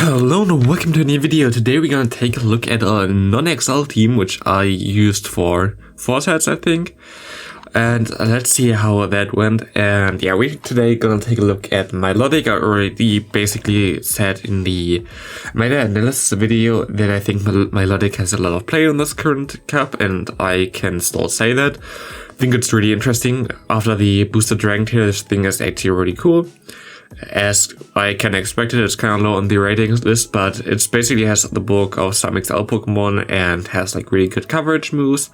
Hello and welcome to a new video. Today we're gonna take a look at a non-XL team which I used for 4 sets, I think. And let's see how that went. And yeah, we're today gonna take a look at Milotic. I already basically said in the meta analysis video that I think Milotic has a lot of play on this current cup, and I can still say that. I think it's really interesting. After the boosted rank here, this thing is actually really cool. As I can expect it, it's kind of low on the ratings list, but it basically has the bulk of some XL Pokemon and has like really good coverage moves.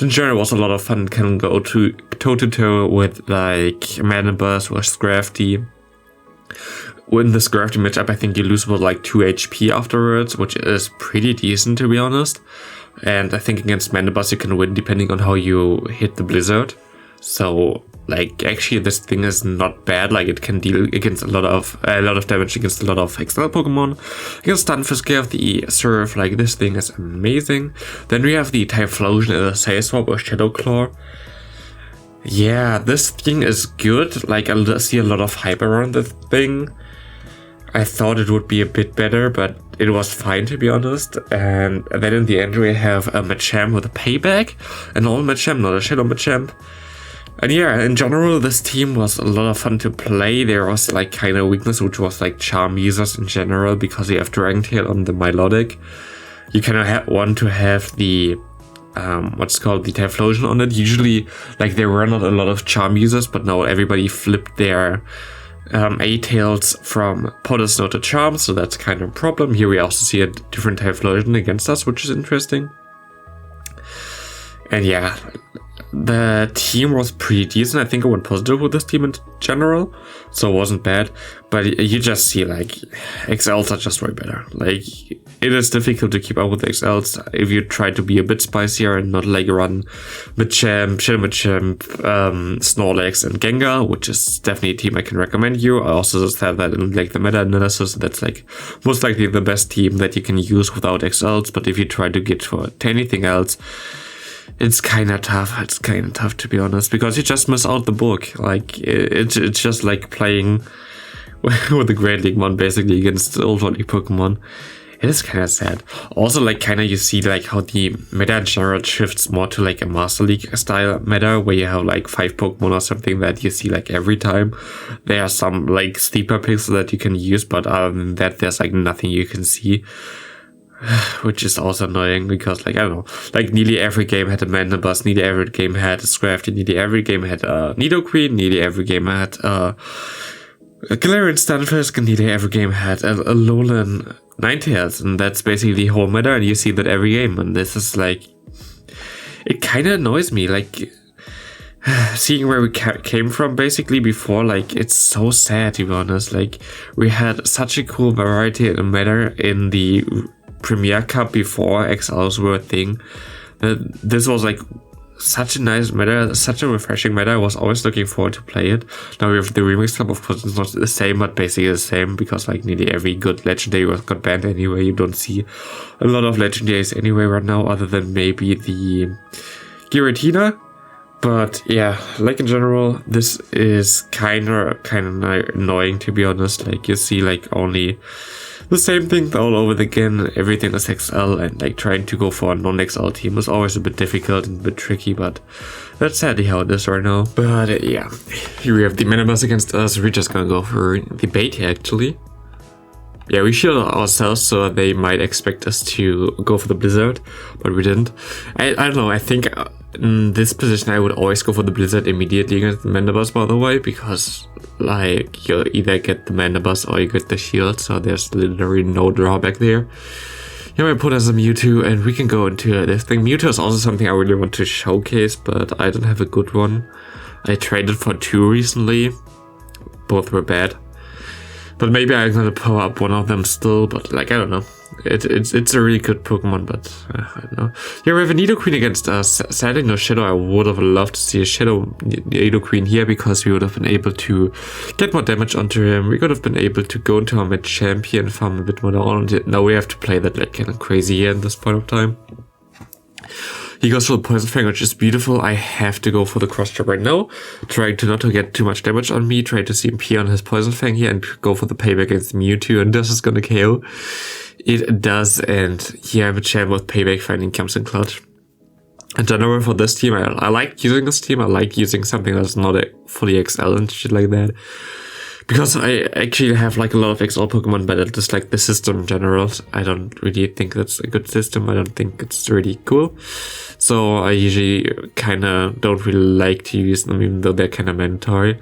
In general, it was a lot of fun. Can go to toe-to-toe with like Manibus or Scrafty. In the Scrafty matchup, I think you lose about like 2 HP afterwards, which is pretty decent to be honest. And I think against Manibus you can win depending on how you hit the Blizzard. So like actually this thing is not bad. Like it can deal against a lot of damage against a lot of XL Pokemon. Against Stunfisk, of the Surf, like this thing is amazing. Then we have the Typhlosion as a Say Swap or Shadow Claw. Yeah, this thing is good. Like I see a lot of hype around this thing. I thought it would be a bit better, but it was fine to be honest. And then in the end we have a Machamp with a Payback, an old Machamp, not a Shadow Machamp. And yeah, in general, this team was a lot of fun to play. There was like kind of weakness, which was like charm users in general, because you have Dragon Tail on the Milotic. You kind of want to have the what's called the Typhlosion on it. Usually, like there were not a lot of charm users, but now everybody flipped their A-tails from Powder Snow to Charm, so that's kind of a problem. Here we also see a different Typhlosion against us, which is interesting. And yeah, the team was pretty decent. I think I went positive with this team in general, so it wasn't bad. But you just see like XLs are just way better. Like it is difficult to keep up with the XLs if you try to be a bit spicier and not like run Machamp, Shadow Machamp, Snorlax and Gengar, which is definitely a team I can recommend you. I also just have that in like the meta analysis. That's like most likely the best team that you can use without XLs. But if you try to get to anything else, it's kind of tough. It's kind of tough to be honest, because you just miss out the book. Like it's just like playing with the Great League Mon basically against old League Pokemon. It is kind of sad. Also, like kind of you see like how the meta in general shifts more to like a Master League style meta, where you have like 5 Pokemon or something that you see like every time. There are some like sleeper picks that you can use, but other than that, there's like nothing you can see. Which is also annoying because, like, I don't know, like nearly every game had a Manibus, nearly every game had a Scrafty, nearly every game had a Nidoqueen, nearly every game had a Galarian Stunfisk, and nearly every game had a Alolan Ninetales, and that's basically the whole meta, and you see that every game, and this is like, it kind of annoys me, like, seeing where we came from basically before. Like it's so sad to be honest. Like we had such a cool variety in the meta in the Premier Cup before XLs were a thing. This was like such a nice meta, such a refreshing meta. I was always looking forward to play it. Now we have the Remix Cup, of course it's not the same, but basically the same, because like nearly every good legendary got banned anyway. You don't see a lot of legendaries anyway right now, other than maybe the Giratina. But yeah, like in general, this is kind of annoying to be honest. Like you see like only the same thing all over again. Everything is XL, and like trying to go for a non-XL team is always a bit difficult and a bit tricky, but that's sadly how it is right now. But yeah, here we have the Manibus against us. We're just gonna go for the bait here actually. Yeah, we shielded ourselves, so they might expect us to go for the Blizzard, but we didn't. I don't know, I think in this position I would always go for the Blizzard immediately against the Manibus, by the way, because like you'll either get the Manibus or you get the shield, so there's literally no drawback there. Here we put as a Mewtwo, and we can go into this thing. Mewtwo is also something I really want to showcase, but I don't have a good one. I traded for 2 recently, both were bad. But maybe I'm gonna power up one of them still, but like, I don't know. It's a really good Pokemon, but I don't know. Yeah, we have a Nidoqueen against us. Sadly, no Shadow. I would have loved to see a Shadow Nidoqueen here, because we would have been able to get more damage onto him. We could have been able to go into our Machamp here and farm a bit more down. Now we have to play that like kind of crazy here at this point of time. He goes for the Poison Fang, which is beautiful. I have to go for the Cross Chop right now. Trying to not to get too much damage on me. Try to CMP on his Poison Fang here and go for the payback against Mewtwo. And this is gonna KO. It does, and yeah, Machamp with payback finally comes in clutch. In general, for this team, I like using this team. I like using something that's not a fully XL and shit like that. Because I actually have like a lot of XL Pokemon, but I just like the system in general. I don't really think that's a good system. I don't think it's really cool. So I usually kind of don't really like to use them, even though they're kind of mandatory.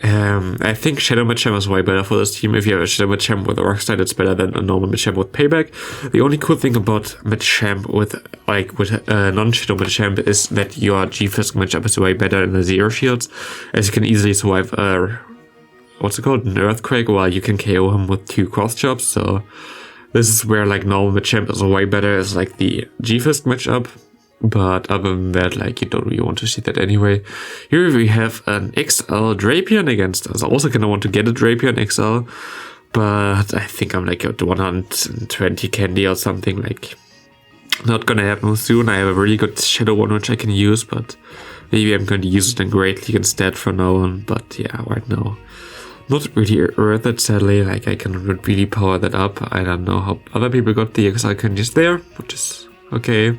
I think Shadow Machamp is way better for this team. If you have a Shadow Machamp with a Rock Slide, it's better than a normal Machamp with payback. The only cool thing about Machamp with non-Shadow Machamp is that your G-Fisk matchup is way better in the Zero Shields, as you can easily survive what's it called, an Earthquake, while you can KO him with 2 Cross Chops. So this is where like normal Machamp is way better as like the G-Fisk matchup. But other than that, like, you don't really want to see that anyway. Here we have an XL Drapion against us. I also kind of want to get a Drapion XL, but I think I'm like at 120 candy or something. Like, not gonna happen soon. I have a really good Shadow one which I can use, but maybe I'm going to use it in Great League instead from now on. But yeah, right now, not really worth it, sadly. Like, I cannot really power that up. I don't know how other people got the XL candies there, which is okay.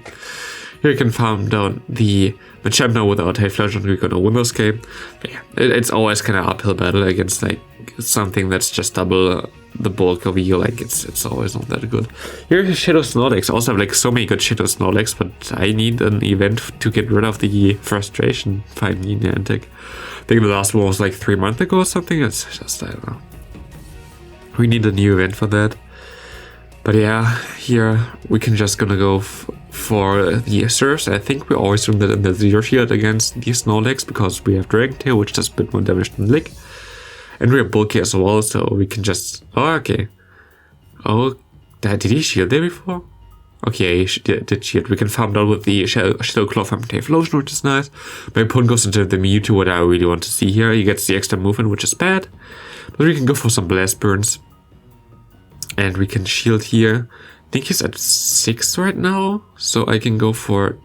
Here you can farm down the Machamp now without Typhlosion, we're gonna win this game. But yeah, it's always kind of uphill battle against like something that's just double the bulk of you. Like, it's always not that good. Here's Shadow Snorlax. I also have like so many good Shadow Snorlax, but I need an event to get rid of the frustration finally in Niantic. I think the last one was like 3 months ago or something. It's just, I don't know. We need a new event for that. But yeah, here we can just gonna go for the Surfs. I think we always doing that in the Zero Shield against the Snorlax because we have Dragon Tail, which does a bit more damage than Lick. And we are bulky as well, so we can just... Oh, okay. Oh, did he shield there before? Okay, he did shield. We can farm down with the Shadow Claw from Typhlosion, which is nice. My opponent goes into the Mewtwo, what I really want to see here. He gets the extra movement, which is bad. But we can go for some Blast Burns. And we can shield here. I think he's at 6 right now, so I can go for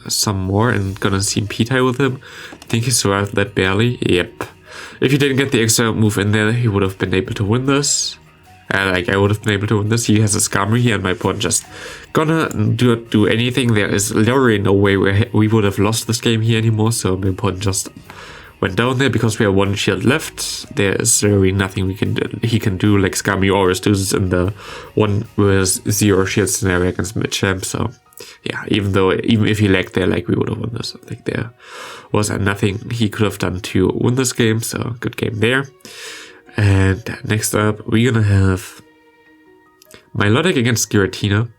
some more and gonna CMP tie with him. I think he survived that barely. Yep. If he didn't get the extra move in there, he would have been able to win this. I would have been able to win this. He has a Skarmory here, and my opponent just gonna do anything. There is literally no way we would have lost this game here anymore, so my opponent just went down there because we have 1 shield left. There is really nothing he can do. Like, Skarmory always does this in the 1 with 0 shield scenario against Machamp. So yeah, even if he lagged there, like, we would have won this. I think there was nothing he could have done to win this game. So good game there. And next up, we're gonna have Milotic against Giratina.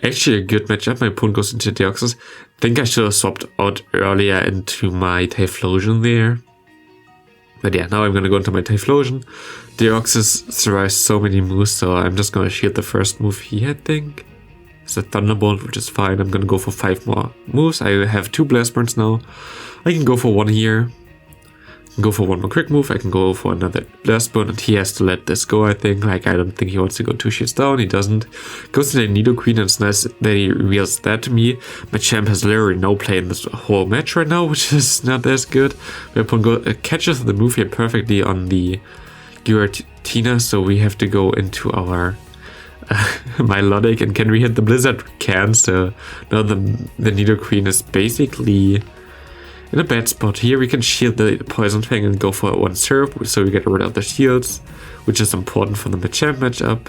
Actually a good matchup. My opponent goes into Deoxys. I think I should have swapped out earlier into my Typhlosion there. But yeah, now I'm gonna go into my Typhlosion. Deoxys survives so many moves, so I'm just gonna shield the first move here, I think. It's a Thunderbolt, which is fine. I'm gonna go for 5 more moves. I have 2 Blast Burns now. I can go for 1 here. I can go for 1 more quick move. I can go for another Blast Burn, and he has to let this go, I think. Like, I don't think he wants to go 2 shields down. He doesn't. Goes to the Nidoqueen, and it's nice that he reveals that to me. Machamp has literally no play in this whole match right now, which is not as good. My opponent catches the move here perfectly on the Giratina, so we have to go into our Milotic. And can we hit the Blizzard? We can, so now the Nidoqueen is basically in a bad spot. Here we can shield the Poison Fang and go for 1 Surf, so we get rid of the shields, which is important for the Machamp matchup.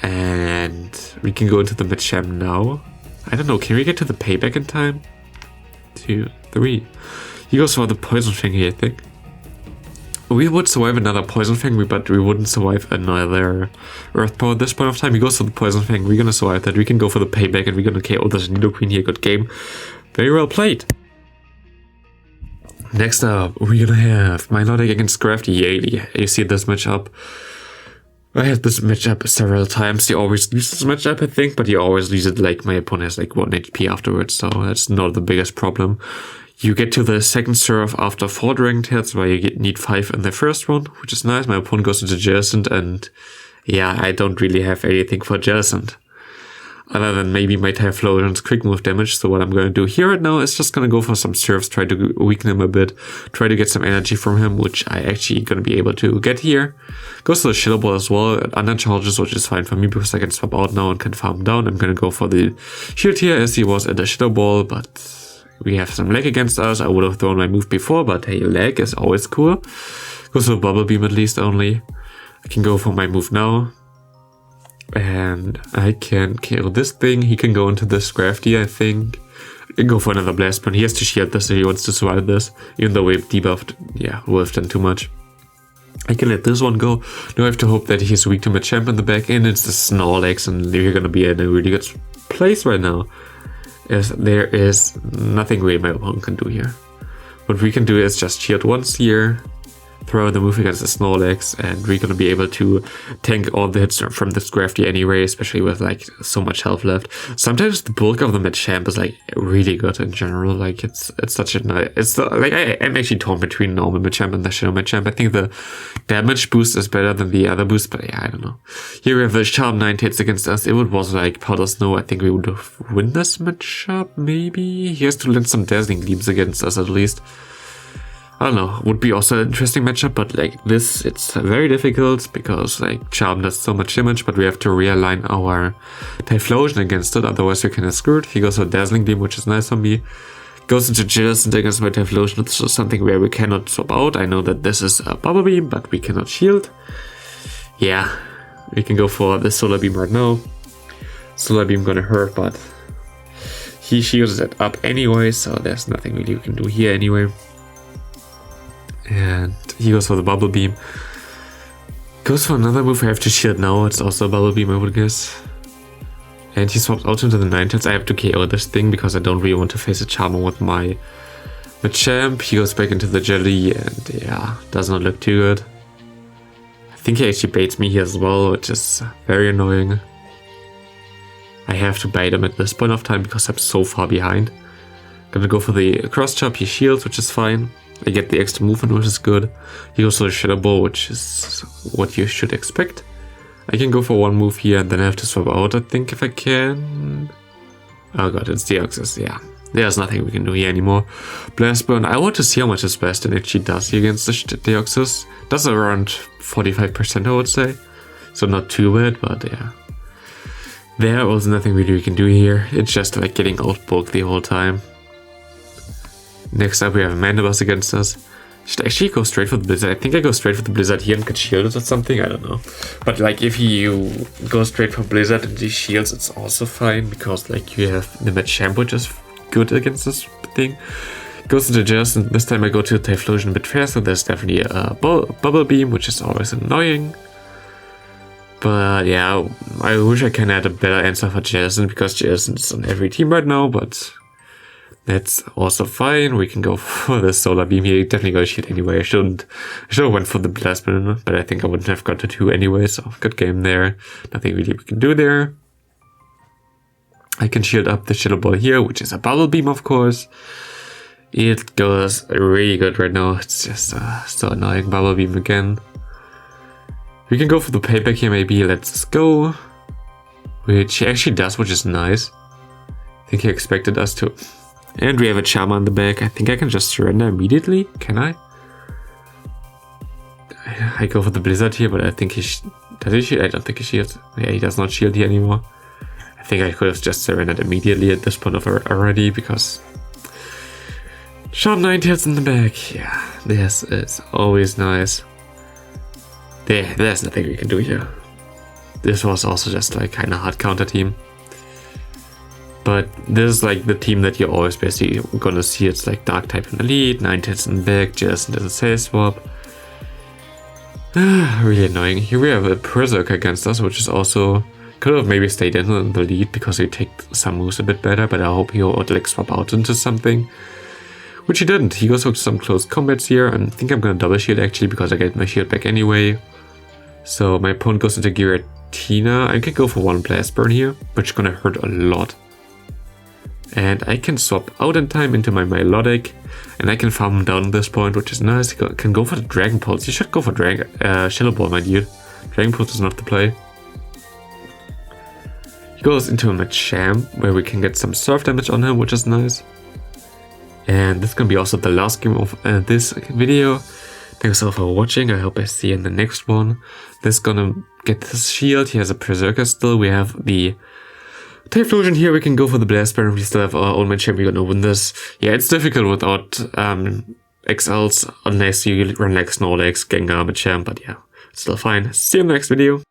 And we can go into the Machamp now. I don't know, can we get to the payback in time? 2, 3. He goes for the Poison Fang here, I think. We would survive another Poison Fang, but we wouldn't survive another Earth Power at this point of time. He goes for the Poison Fang, we're gonna survive that. We can go for the payback and we're gonna KO this Nidoqueen here. Good game. Very well played. Next up, we're gonna have Milotic against Crafty. Yay, you see this matchup. I had this matchup several times. He always loses this matchup, I think, but he always loses, like, my opponent has like 1 HP afterwards, so that's not the biggest problem. You get to the second serve after 4 Dragon Tails, where you need 5 in the first one, which is nice. My opponent goes into Jellicent, and yeah, I don't really have anything for Jellicent. other than maybe my Typhlosion's quick move damage. So what I'm going to do here right now is just going to go for some surfs, try to weaken him a bit, try to get some energy from him, which I actually going to be able to get here. Goes to the Shadow Ball as well, undercharges, which is fine for me because I can swap out now and can farm down. I'm going to go for the shield here as he was at the Shadow Ball, but we have some lag against us. I would have thrown my move before, but hey, lag is always cool. Goes for a Bubble Beam at least only. I can go for my move now. And I can kill this thing. He can go into this Crafty, I think. I can go for another Blast Burn. He has to shield this if he wants to survive this. Even though we've debuffed, yeah, we'll have done too much. I can let this one go. Now I have to hope that he's weak to Machamp in the back end. It's the Snorlax, and you're gonna be in a really good place right now. As there is nothing really my opponent can do here. What we can do is just shield once here, throw the move against the Snorlax, and we're gonna be able to tank all the hits from this Crafty anyway, especially with like so much health left. Sometimes the bulk of the Machamp is like really good in general. Like it's such a nice. I'm actually torn between normal Machamp and the Shadow Machamp. I think the damage boost is better than the other boost, but yeah, I don't know. Here we have a sharp 9 hits against us. If it was like Powder Snow, I think we would have win this matchup. Maybe he has to land some Dazzling Gleams against us at least. I don't know, would be also an interesting matchup, but like this, it's very difficult because like Charm does so much damage, but we have to realign our Typhlosion against it, otherwise we can get screwed. He goes for Dazzling Beam, which is nice on me. Goes into Jitters against my Typhlosion, which is something where we cannot swap out. I know that this is a Bubble Beam, but we cannot shield. Yeah, we can go for the Solar Beam right now. Solar Beam gonna hurt, but he shields it up anyway, so there's nothing really we can do here anyway. And he goes for the Bubble Beam. Goes for another move I have to shield now. It's also a Bubble Beam, I would guess. And he swaps out into the 9-tails. I have to KO this thing because I don't really want to face a Charmer with my Machamp. He goes back into the Jelly and yeah, does not look too good. I think he actually baits me here as well, which is very annoying. I have to bait him at this point of time because I'm so far behind. Gonna go for the Cross Chop. He shields, which is fine. I get the extra movement, which is good. He goes for the Shadow Ball, which is what you should expect. I can go for one move here and then I have to swap out, I think, if I can. Oh god, it's Deoxys, yeah. There's nothing we can do here anymore. Blast Burn, I want to see how much this Blast Burn actually does here against the Deoxys. Does around 45%, I would say. So not too bad, but yeah. There was nothing really we can do here. It's just like getting outbulked the whole time. Next up we have a Mandibuzz against us. Should I actually go straight for the Blizzard? I think I go straight for the Blizzard here and get shielded or something, I don't know. But like if you go straight for Blizzard and he shields, it's also fine because like you have the Machamp, which is good against this thing. Goes into Just, and this time I go to Typhlosion a bit faster. There's definitely a Bubble Beam, which is always annoying. But yeah, I wish I can add a better answer for Jason because Jason is on every team right now, but that's also fine. We can go for the Solar Beam here. Definitely got a shield anyway. I should have went for the Blast Burn, but I think I wouldn't have got to 2 anyway, so good game there. Nothing really we can do there. I can shield up the Shadow Ball here, which is a Bubble Beam, of course. It goes really good right now. It's just so annoying. Bubble Beam again. We can go for the payback here maybe. Let's go. Which he actually does, which is nice. I think he expected us to. And we have a Charmer in the back. I think I can just surrender immediately. Can I? I go for the Blizzard here, but I think he... does he shield? I don't think he shields. Yeah, he does not shield here anymore. I think I could have just surrendered immediately at this point of already, because... sharp 9 tails in the back. Yeah, this is always nice. There's nothing we can do here. This was also just like kind of hard counter team. But this is like the team that you're always basically gonna see. It's like Dark type in Elite, 9 tails in the back, Jason does a save swap. Really annoying. Here we have a Berserker against us, which is also... could have maybe stayed in the lead because he take some moves a bit better, but I hope he would like swap out into something. Which he didn't. He goes for some close combats here, and I think I'm gonna double shield actually because I get my shield back anyway. So my opponent goes into Giratina. I can go for one Blast Burn here, which is gonna hurt a lot. And I can swap out in time into my Milotic, and I can farm him down at this point, which is nice. I can go for the Dragon Pulse. You should go for Shadow Ball, my dude. Dragon Pulse is not the play. He goes into a Machamp, where we can get some surf damage on him, which is nice. And this is gonna be also the last game of this video. Thanks all for watching. I hope I see you in the next one. This is gonna get this shield. He has a Berserker still. We have the Typhlosion here. We can go for the Blast Burn. We still have our own Machamp. We're gonna win this. Yeah, it's difficult without XLs unless you run like Snorlax, Gengar, Machamp, but yeah, it's still fine. See you in the next video.